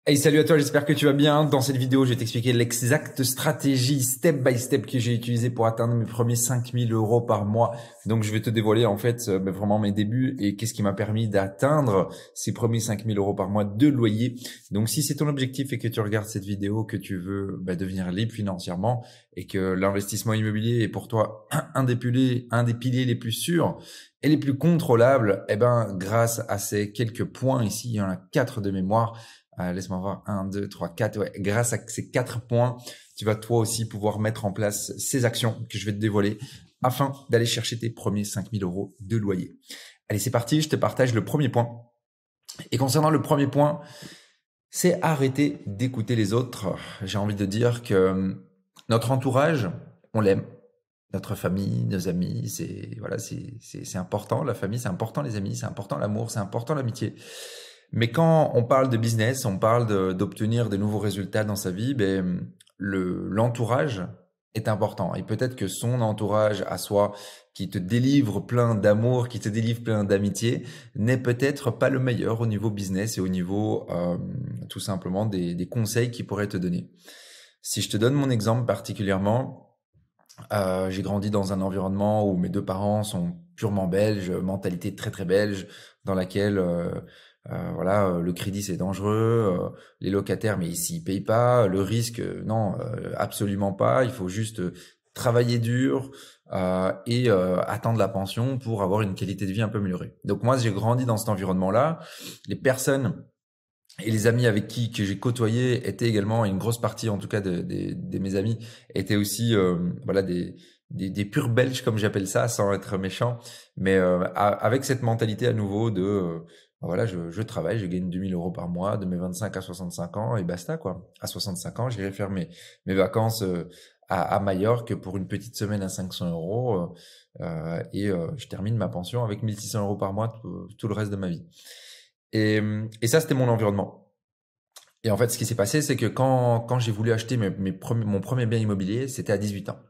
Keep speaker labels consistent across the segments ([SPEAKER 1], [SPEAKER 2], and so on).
[SPEAKER 1] Hey, salut à toi, j'espère que tu vas bien. Dans cette vidéo, je vais t'expliquer l'exacte stratégie step by step que j'ai utilisée pour atteindre mes premiers 5 000 € par mois. Donc, je vais te dévoiler en fait vraiment mes débuts et qu'est-ce qui m'a permis d'atteindre ces premiers 5 000 € par mois de loyer. Donc, si c'est ton objectif et que tu regardes cette vidéo, que tu veux devenir libre financièrement et que l'investissement immobilier est pour toi un des piliers les plus sûrs et les plus contrôlables, grâce à ces quelques points ici, il y en a 4 de mémoire. Laisse-moi voir, 1, 2, 3, 4. Ouais. Grâce à ces 4 points, tu vas toi aussi pouvoir mettre en place ces actions que je vais te dévoiler afin d'aller chercher tes premiers 5 000 € de loyer. Allez, c'est parti, je te partage le premier point. Et concernant le premier point, c'est arrêter d'écouter les autres. J'ai envie de dire que notre entourage, on l'aime. Notre famille, nos amis, c'est important. La famille, c'est important. Les amis, c'est important. L'amour, c'est important. L'amitié. Mais quand on parle de business, on parle d'obtenir de nouveaux résultats dans sa vie, l'entourage est important. Et peut-être que son entourage à soi, qui te délivre plein d'amour, qui te délivre plein d'amitié, n'est peut-être pas le meilleur au niveau business et au niveau tout simplement des conseils qu'il pourrait te donner. Si je te donne mon exemple particulièrement, j'ai grandi dans un environnement où mes deux parents sont purement belges, mentalité très très belge, dans laquelle le crédit c'est dangereux, les locataires mais ici ils payent pas, le risque non, absolument pas, il faut juste travailler dur et attendre la pension pour avoir une qualité de vie un peu améliorée. Donc moi j'ai grandi dans cet environnement-là, les personnes et les amis avec que j'ai côtoyé étaient également, une grosse partie en tout cas de mes amis étaient aussi des purs Belges comme j'appelle ça, sans être méchant, mais avec cette mentalité à nouveau de je travaille, je gagne 2 000 € par mois de mes 25 à 65 ans et basta quoi. À 65 ans, j'irai faire mes vacances à Majorque pour une petite semaine à 500 € je termine ma pension avec 1 600 € par mois tout le reste de ma vie. Et ça, c'était mon environnement. Et en fait, ce qui s'est passé, c'est que quand j'ai voulu acheter mon premier bien immobilier, c'était à 18 ans.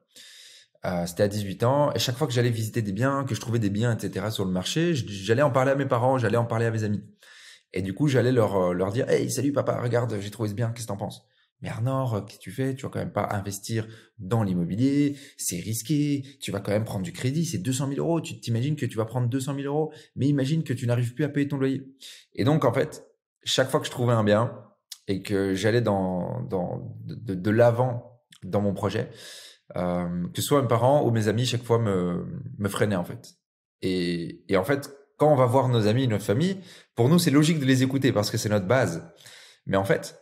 [SPEAKER 1] C'était à 18 ans, et chaque fois que j'allais visiter des biens, que je trouvais des biens, etc. sur le marché, j'allais en parler à mes parents, j'allais en parler à mes amis. Et du coup, j'allais leur dire, hey, salut papa, regarde, j'ai trouvé ce bien, qu'est-ce que t'en penses? Mais Arnor, qu'est-ce que tu fais? Tu vas quand même pas investir dans l'immobilier, c'est risqué, tu vas quand même prendre du crédit, c'est 200 000 €, tu t'imagines que tu vas prendre 200 000 €, mais imagine que tu n'arrives plus à payer ton loyer. Et donc, en fait, chaque fois que je trouvais un bien et que j'allais de l'avant dans mon projet, que ce soit mes parents ou mes amis, chaque fois me freinaient, en fait. Et en fait, quand on va voir nos amis, notre famille, pour nous, c'est logique de les écouter parce que c'est notre base. Mais en fait,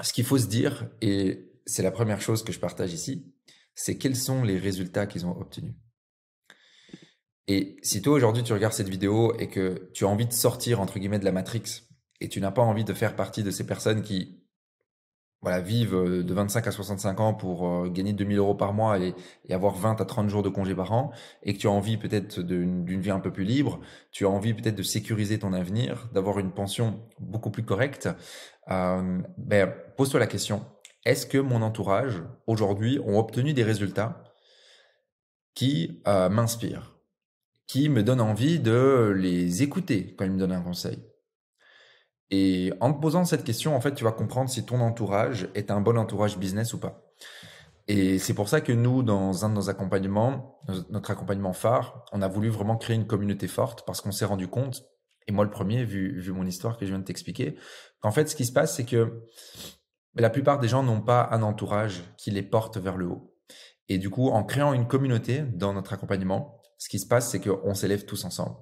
[SPEAKER 1] ce qu'il faut se dire, et c'est la première chose que je partage ici, c'est quels sont les résultats qu'ils ont obtenus. Et si toi aujourd'hui tu regardes cette vidéo et que tu as envie de sortir entre guillemets de la Matrix et tu n'as pas envie de faire partie de ces personnes qui vivent de 25 à 65 ans pour gagner 2 000 € par mois et avoir 20 à 30 jours de congé par an, et que tu as envie peut-être d'une vie un peu plus libre, tu as envie peut-être de sécuriser ton avenir, d'avoir une pension beaucoup plus correcte, pose-toi la question, est-ce que mon entourage aujourd'hui ont obtenu des résultats qui m'inspirent, qui me donnent envie de les écouter quand ils me donnent un conseil? Et en te posant cette question, en fait, tu vas comprendre si ton entourage est un bon entourage business ou pas. Et c'est pour ça que nous, dans un de nos accompagnements, notre accompagnement phare, on a voulu vraiment créer une communauté forte parce qu'on s'est rendu compte, et moi le premier, vu mon histoire que je viens de t'expliquer, qu'en fait, ce qui se passe, c'est que la plupart des gens n'ont pas un entourage qui les porte vers le haut. Et du coup, en créant une communauté dans notre accompagnement, ce qui se passe, c'est qu'on s'élève tous ensemble.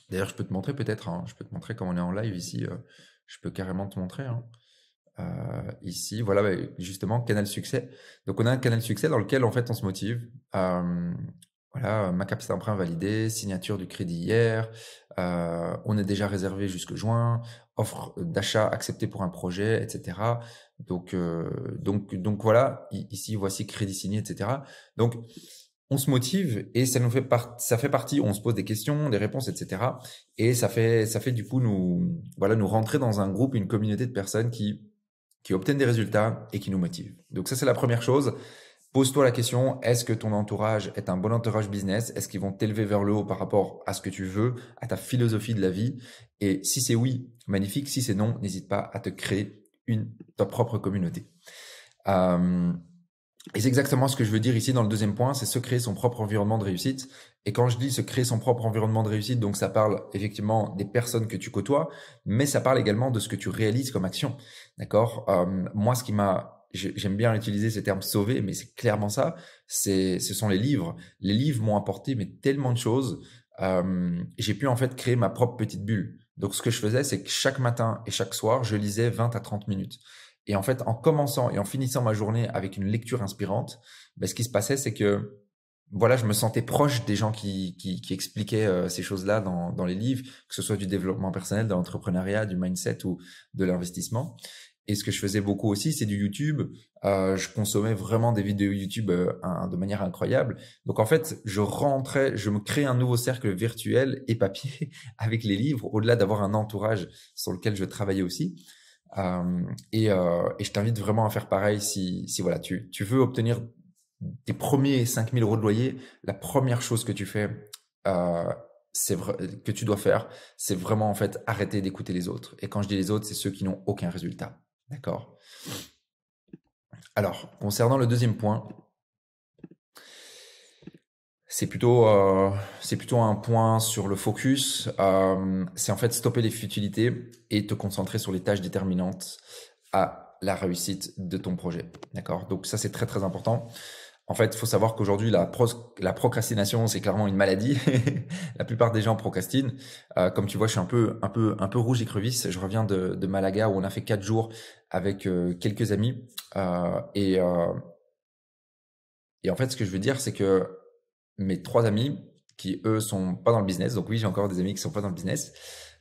[SPEAKER 1] D'ailleurs, je peux te montrer peut-être, je peux te montrer comme on est en live ici, je peux carrément te montrer. Ici, voilà, justement, canal succès. Donc, on a un canal succès dans lequel, en fait, on se motive. Ma capacité d'emprunt validée, signature du crédit hier, on est déjà réservé jusque juin, offre d'achat acceptée pour un projet, etc. Donc voilà, ici, voici crédit signé, etc. Donc, on se motive et ça fait partie, on se pose des questions, des réponses, etc. Et ça fait du coup nous rentrer dans un groupe, une communauté de personnes qui obtiennent des résultats et qui nous motivent. Donc ça, c'est la première chose. Pose-toi la question, est-ce que ton entourage est un bon entourage business? Est-ce qu'ils vont t'élever vers le haut par rapport à ce que tu veux, à ta philosophie de la vie? Et si c'est oui, magnifique. Si c'est non, n'hésite pas à te créer ta propre communauté. Et c'est exactement ce que je veux dire ici dans le deuxième point, c'est se créer son propre environnement de réussite. Et quand je dis se créer son propre environnement de réussite, donc ça parle effectivement des personnes que tu côtoies, mais ça parle également de ce que tu réalises comme action. D'accord? Moi, j'aime bien utiliser ce terme sauver, mais c'est clairement ça. Ce sont les livres. Les livres m'ont apporté mais tellement de choses. J'ai pu en fait créer ma propre petite bulle. Donc, ce que je faisais, c'est que chaque matin et chaque soir, je lisais 20 à 30 minutes. Et en fait, en commençant et en finissant ma journée avec une lecture inspirante, ben, ce qui se passait, c'est que voilà, je me sentais proche des gens qui expliquaient ces choses-là dans les livres, que ce soit du développement personnel, de l'entrepreneuriat, du mindset ou de l'investissement. Et ce que je faisais beaucoup aussi, c'est du YouTube. Je consommais vraiment des vidéos YouTube de manière incroyable. Donc en fait, je me crée un nouveau cercle virtuel et papier avec les livres, au-delà d'avoir un entourage sur lequel je travaillais aussi. Et je t'invite vraiment à faire pareil si voilà, tu veux obtenir tes premiers 5 000 € de loyer. La première chose que tu fais, que tu dois faire, c'est vraiment en fait arrêter d'écouter les autres. Et quand je dis les autres, c'est ceux qui n'ont aucun résultat. D'accord? Alors, concernant le deuxième point, c'est plutôt un point sur le focus. C'est en fait stopper les futilités et te concentrer sur les tâches déterminantes à la réussite de ton projet. D'accord? Donc ça, c'est très, très important. En fait, il faut savoir qu'aujourd'hui, la procrastination, c'est clairement une maladie. La plupart des gens procrastinent. Comme tu vois, je suis un peu rouge écrevisse. Je reviens de Malaga où on a fait 4 jours avec quelques amis. Et en fait, ce que je veux dire, c'est que mes 3 amis qui, eux, sont pas dans le business, donc oui, j'ai encore des amis qui sont pas dans le business,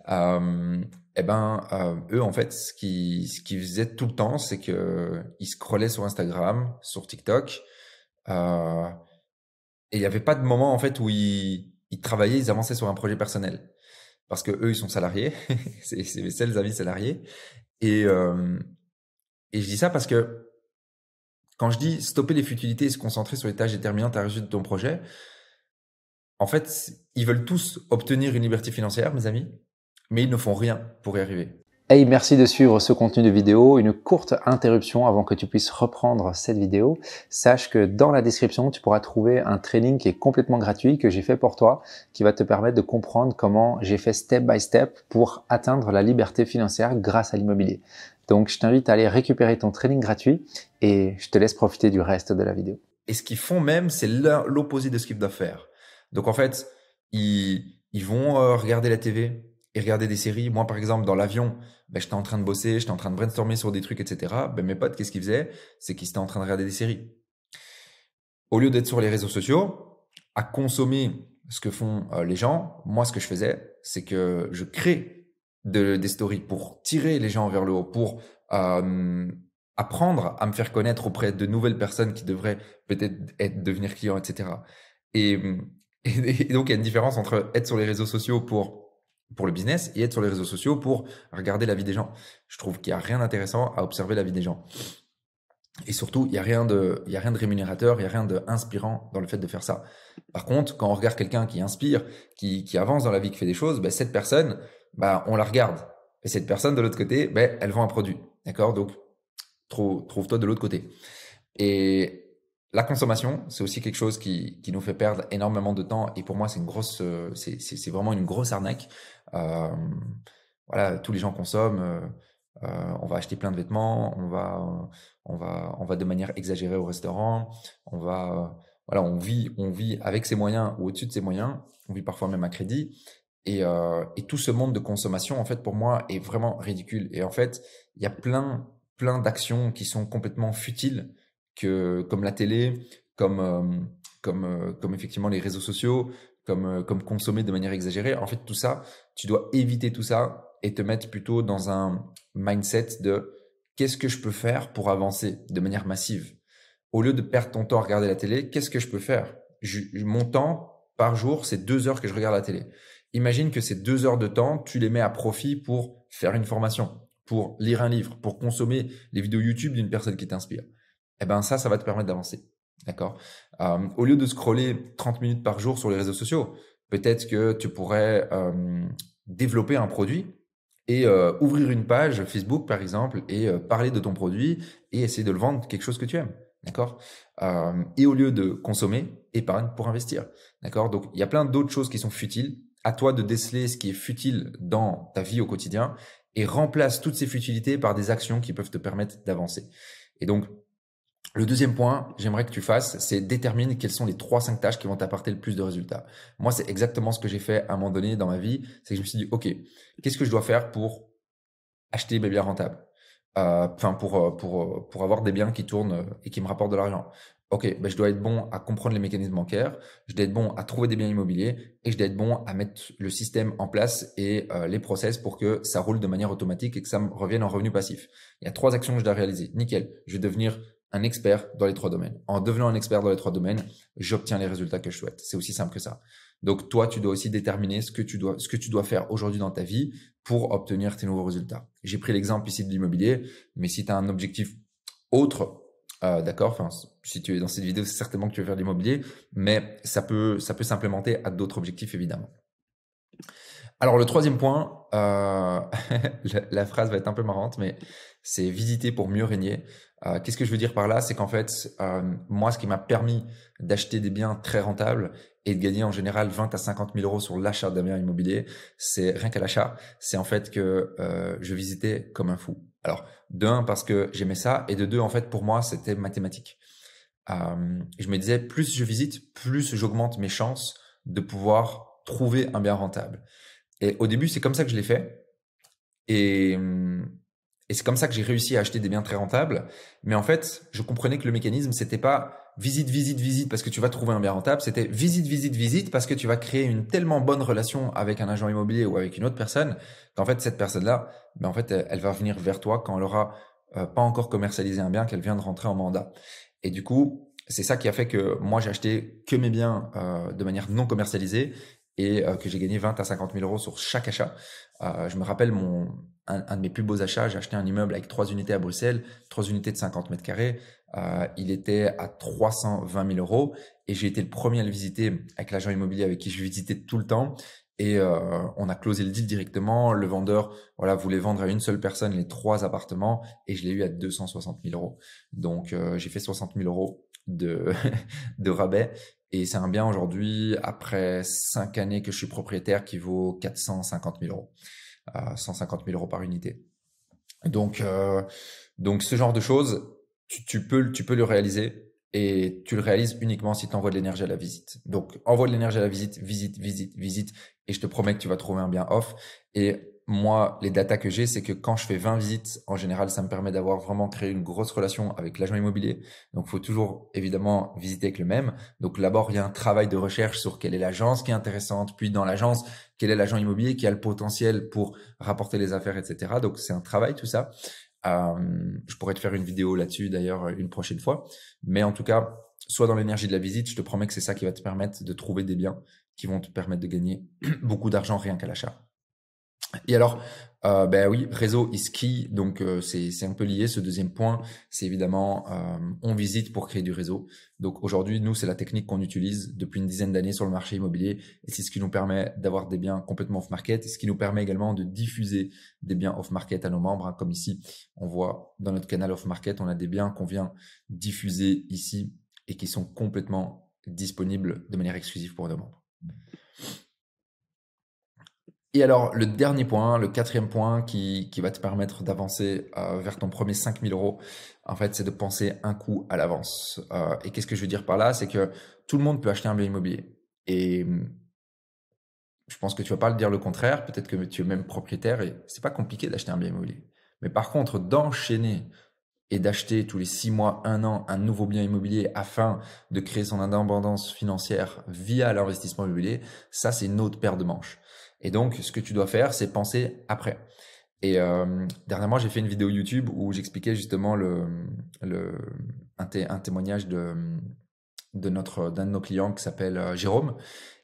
[SPEAKER 1] eux, en fait, ce qu'ils faisaient tout le temps, c'est que ils scrollaient sur Instagram, sur TikTok, et il n'y avait pas de moment en fait où ils travaillaient, ils avançaient sur un projet personnel. Parce que eux, ils sont salariés, c'est mes seuls amis salariés. Et je dis ça parce que quand je dis stopper les futilités et se concentrer sur les tâches déterminantes à la réussite de ton projet, en fait, ils veulent tous obtenir une liberté financière, mes amis, mais ils ne font rien pour y arriver.
[SPEAKER 2] Hey, merci de suivre ce contenu de vidéo. Une courte interruption avant que tu puisses reprendre cette vidéo. Sache que dans la description, tu pourras trouver un training qui est complètement gratuit que j'ai fait pour toi, qui va te permettre de comprendre comment j'ai fait step by step pour atteindre la liberté financière grâce à l'immobilier. Donc, je t'invite à aller récupérer ton training gratuit et je te laisse profiter du reste de la vidéo.
[SPEAKER 1] Et ce qu'ils font même, c'est l'opposé de ce qu'ils doivent faire. Donc en fait, ils vont regarder la TV et regarder des séries. Moi, par exemple, dans l'avion, j'étais en train de bosser, j'étais en train de brainstormer sur des trucs, etc. Mes potes, qu'est-ce qu'ils faisaient? C'est qu'ils étaient en train de regarder des séries. Au lieu d'être sur les réseaux sociaux, à consommer ce que font les gens, moi, ce que je faisais, c'est que je crée des stories pour tirer les gens vers le haut, pour apprendre à me faire connaître auprès de nouvelles personnes qui devraient peut-être devenir clients, etc. Et donc, il y a une différence entre être sur les réseaux sociaux pour le business et être sur les réseaux sociaux pour regarder la vie des gens. Je trouve qu'il n'y a rien d'intéressant à observer la vie des gens. Et surtout, il y a rien de rémunérateur, il y a rien d'inspirant dans le fait de faire ça. Par contre, quand on regarde quelqu'un qui inspire, qui avance dans la vie, qui fait des choses, cette personne, on la regarde. Et cette personne, de l'autre côté, elle vend un produit. D'accord? Donc, trouve-toi de l'autre côté. Et la consommation, c'est aussi quelque chose qui nous fait perdre énormément de temps. Et pour moi, c'est vraiment une grosse arnaque. Voilà, tous les gens consomment. On va acheter plein de vêtements. On va de manière exagérée au restaurant. Voilà, on vit avec ses moyens ou au-dessus de ses moyens. On vit parfois même à crédit. Et tout ce monde de consommation, en fait, pour moi, est vraiment ridicule. Et en fait, il y a plein d'actions qui sont complètement futiles, comme la télé, comme effectivement les réseaux sociaux, comme consommer de manière exagérée. En fait, tout ça, tu dois éviter tout ça et te mettre plutôt dans un mindset de qu'est-ce que je peux faire pour avancer de manière massive. Au lieu de perdre ton temps à regarder la télé, qu'est-ce que je peux faire? Mon temps par jour, c'est 2 heures que je regarde la télé. Imagine que ces 2 heures de temps, tu les mets à profit pour faire une formation, pour lire un livre, pour consommer les vidéos YouTube d'une personne qui t'inspire. Ça va te permettre d'avancer. D'accord? Au lieu de scroller 30 minutes par jour sur les réseaux sociaux, peut-être que tu pourrais développer un produit et ouvrir une page Facebook, par exemple, et parler de ton produit et essayer de le vendre quelque chose que tu aimes. D'accord? Et au lieu de consommer, épargne pour investir. D'accord? Donc, il y a plein d'autres choses qui sont futiles. À toi de déceler ce qui est futile dans ta vie au quotidien et remplace toutes ces futilités par des actions qui peuvent te permettre d'avancer. Et donc, le deuxième point, j'aimerais que tu fasses, c'est détermine quelles sont les 3-5 tâches qui vont t'apporter le plus de résultats. Moi, c'est exactement ce que j'ai fait à un moment donné dans ma vie. C'est que je me suis dit, OK, qu'est-ce que je dois faire pour acheter mes biens rentables? Enfin, pour avoir des biens qui tournent et qui me rapportent de l'argent. OK, ben, je dois être bon à comprendre les mécanismes bancaires, je dois être bon à trouver des biens immobiliers et je dois être bon à mettre le système en place et les process pour que ça roule de manière automatique et que ça me revienne en revenu passif. Il y a 3 actions que je dois réaliser. Nickel. Je vais devenir un expert dans les 3 domaines. En devenant un expert dans les 3 domaines, j'obtiens les résultats que je souhaite. C'est aussi simple que ça. Donc, toi, tu dois aussi déterminer ce que tu dois faire aujourd'hui dans ta vie pour obtenir tes nouveaux résultats. J'ai pris l'exemple ici de l'immobilier, mais si tu as un objectif autre, d'accord, enfin, si tu es dans cette vidéo, c'est certainement que tu veux faire de l'immobilier, mais ça peut s'implémenter à d'autres objectifs, évidemment. Alors, le troisième point, la phrase va être un peu marrante, mais c'est visiter pour mieux régner. Qu'est-ce que je veux dire par là? C'est qu'en fait, moi, ce qui m'a permis d'acheter des biens très rentables et de gagner en général 20 à 50 000 euros sur l'achat d'un bien immobilier, c'est rien qu'à l'achat, c'est en fait que je visitais comme un fou. Alors, de un, parce que j'aimais ça, et de deux, en fait, pour moi, c'était mathématique. Je me disais, plus je visite, plus j'augmente mes chances de pouvoir trouver un bien rentable. Et au début, c'est comme ça que je l'ai fait. Et, et c'est comme ça que j'ai réussi à acheter des biens très rentables. Mais en fait, je comprenais que le mécanisme, c'était pas visite, visite, visite parce que tu vas trouver un bien rentable. C'était visite, visite, visite parce que tu vas créer une tellement bonne relation avec un agent immobilier ou avec une autre personne qu'en fait, cette personne-là, ben en fait, elle va venir vers toi quand elle aura pas encore commercialisé un bien, qu'elle vient de rentrer en mandat. Et du coup, c'est ça qui a fait que moi, j'ai acheté que mes biens de manière non commercialisée et que j'ai gagné 20 à 50 000 euros sur chaque achat. Je me rappelle un de mes plus beaux achats, j'ai acheté un immeuble avec 3 unités à Bruxelles, 3 unités de 50 mètres carrés. Il était à 320 000 euros et j'ai été le premier à le visiter avec l'agent immobilier avec qui je visitais tout le temps. Et on a closé le deal directement. Le vendeur, voilà, voulait vendre à une seule personne les 3 appartements et je l'ai eu à 260 000 euros. Donc j'ai fait 60 000 euros de de rabais. Et c'est un bien aujourd'hui, après 5 années que je suis propriétaire, qui vaut 450 000 euros. 150 000 euros par unité. Donc ce genre de choses, tu peux le réaliser et tu le réalises uniquement si tu envoies de l'énergie à la visite. Donc envoie de l'énergie à la visite, visite, visite, visite et je te promets que tu vas trouver un bien off. Et moi, les datas que j'ai, c'est que quand je fais 20 visites, en général, ça me permet d'avoir vraiment créé une grosse relation avec l'agent immobilier. Donc, il faut toujours, évidemment, visiter avec le même. Donc, d'abord, il y a un travail de recherche sur quelle est l'agence qui est intéressante, puis dans l'agence, quel est l'agent immobilier qui a le potentiel pour rapporter les affaires, etc. Donc, c'est un travail, tout ça. Je pourrais te faire une vidéo là-dessus, d'ailleurs, une prochaine fois. Mais en tout cas, sois dans l'énergie de la visite. Je te promets que c'est ça qui va te permettre de trouver des biens qui vont te permettre de gagner beaucoup d'argent rien qu'à l'achat. Et alors, ben oui, réseau is key, donc c'est un peu lié. Ce deuxième point, c'est évidemment on visite pour créer du réseau. Donc aujourd'hui, nous, c'est la technique qu'on utilise depuis une dizaine d'années sur le marché immobilier, et c'est ce qui nous permet d'avoir des biens complètement off-market, et ce qui nous permet également de diffuser des biens off-market à nos membres. Hein, comme ici, on voit dans notre canal off-market, on a des biens qu'on vient diffuser ici et qui sont complètement disponibles de manière exclusive pour nos membres. Et alors, le dernier point, le quatrième point qui va te permettre d'avancer vers ton premier 5 000 euros, en fait, c'est de penser un coup à l'avance. Et qu'est-ce que je veux dire par là? C'est que tout le monde peut acheter un bien immobilier. Et je pense que tu vas pas le dire le contraire. Peut-être que tu es même propriétaire et c'est pas compliqué d'acheter un bien immobilier. Mais par contre, d'enchaîner et d'acheter tous les 6 mois, 1 an, un nouveau bien immobilier afin de créer son indépendance financière via l'investissement immobilier, ça, c'est une autre paire de manches. Et donc, ce que tu dois faire, c'est penser après. Et dernièrement, j'ai fait une vidéo YouTube où j'expliquais justement un témoignage d'un de nos clients qui s'appelle Jérôme.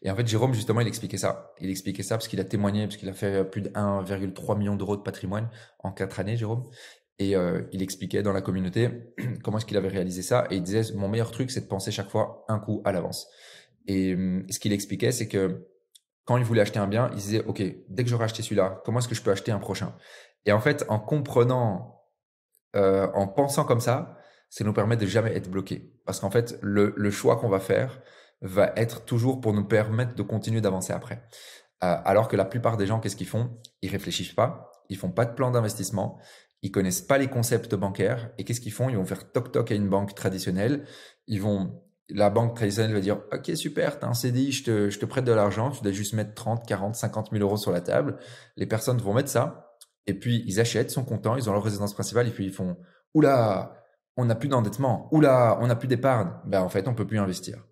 [SPEAKER 1] Et en fait, Jérôme, justement, il expliquait ça. Il expliquait ça parce qu'il a témoigné, parce qu'il a fait plus de 1,3 million d'euros de patrimoine en 4 années, Jérôme. Et il expliquait dans la communauté comment est-ce qu'il avait réalisé ça. Et il disait, mon meilleur truc, c'est de penser chaque fois un coup à l'avance. Et ce qu'il expliquait, c'est que quand il voulait acheter un bien, il disait, OK, dès que j'aurai acheté celui-là, comment est-ce que je peux acheter un prochain? Et en fait, en comprenant, en pensant comme ça nous permet de jamais être bloqué. Parce qu'en fait, le choix qu'on va faire va être toujours pour nous permettre de continuer d'avancer après. Alors que la plupart des gens, qu'est-ce qu'ils font? Ils réfléchissent pas, ils font pas de plan d'investissement, ils connaissent pas les concepts bancaires. Et qu'est-ce qu'ils font? Ils vont faire toc-toc à une banque traditionnelle. La banque traditionnelle va dire, OK, super, t'as un CDI, je te prête de l'argent, tu dois juste mettre 30, 40, 50 000 euros sur la table. Les personnes vont mettre ça, et puis ils achètent, sont contents, ils ont leur résidence principale, et puis ils font, oula, on n'a plus d'endettement, oula, on n'a plus d'épargne. Ben, en fait, on peut plus investir.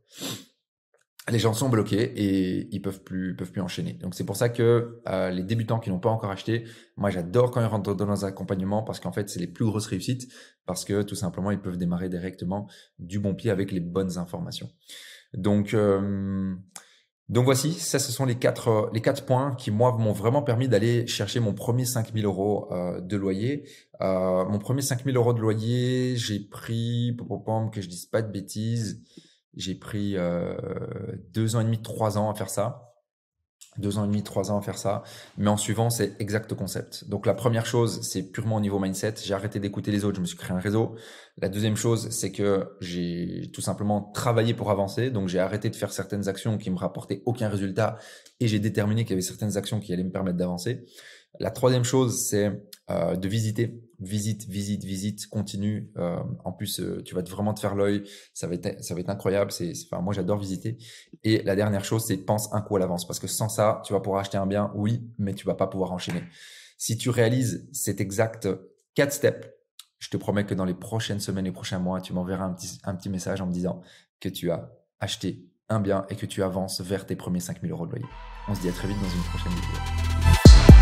[SPEAKER 1] Les gens sont bloqués et ils peuvent plus enchaîner. Donc c'est pour ça que les débutants qui n'ont pas encore acheté, moi j'adore quand ils rentrent dans un accompagnement parce qu'en fait c'est les plus grosses réussites parce que tout simplement ils peuvent démarrer directement du bon pied avec les bonnes informations. Donc voici, ça ce sont les quatre points qui moi m'ont vraiment permis d'aller chercher mon premier 5 000 euros de loyer. Mon premier 5 000 euros de loyer, j'ai pris, que je dise pas de bêtises, j'ai pris 2 ans et demi, 3 ans à faire ça. 2 ans et demi, 3 ans à faire ça. Mais en suivant, c'est exact concept. Donc la première chose, c'est purement au niveau mindset. J'ai arrêté d'écouter les autres, je me suis créé un réseau. La deuxième chose, c'est que j'ai tout simplement travaillé pour avancer. Donc j'ai arrêté de faire certaines actions qui me rapportaient aucun résultat et j'ai déterminé qu'il y avait certaines actions qui allaient me permettre d'avancer. La troisième chose, c'est de visiter. Visite, continue. En plus, tu vas vraiment te faire l'œil. Ça va être incroyable. Enfin, moi, j'adore visiter. Et la dernière chose, c'est pense un coup à l'avance. Parce que sans ça, tu vas pouvoir acheter un bien, oui, mais tu vas pas pouvoir enchaîner. Si tu réalises cet exact 4 steps, je te promets que dans les prochaines semaines, les prochains mois, tu m'enverras un petit message en me disant que tu as acheté un bien et que tu avances vers tes premiers 5 000 euros de loyer. On se dit à très vite dans une prochaine vidéo.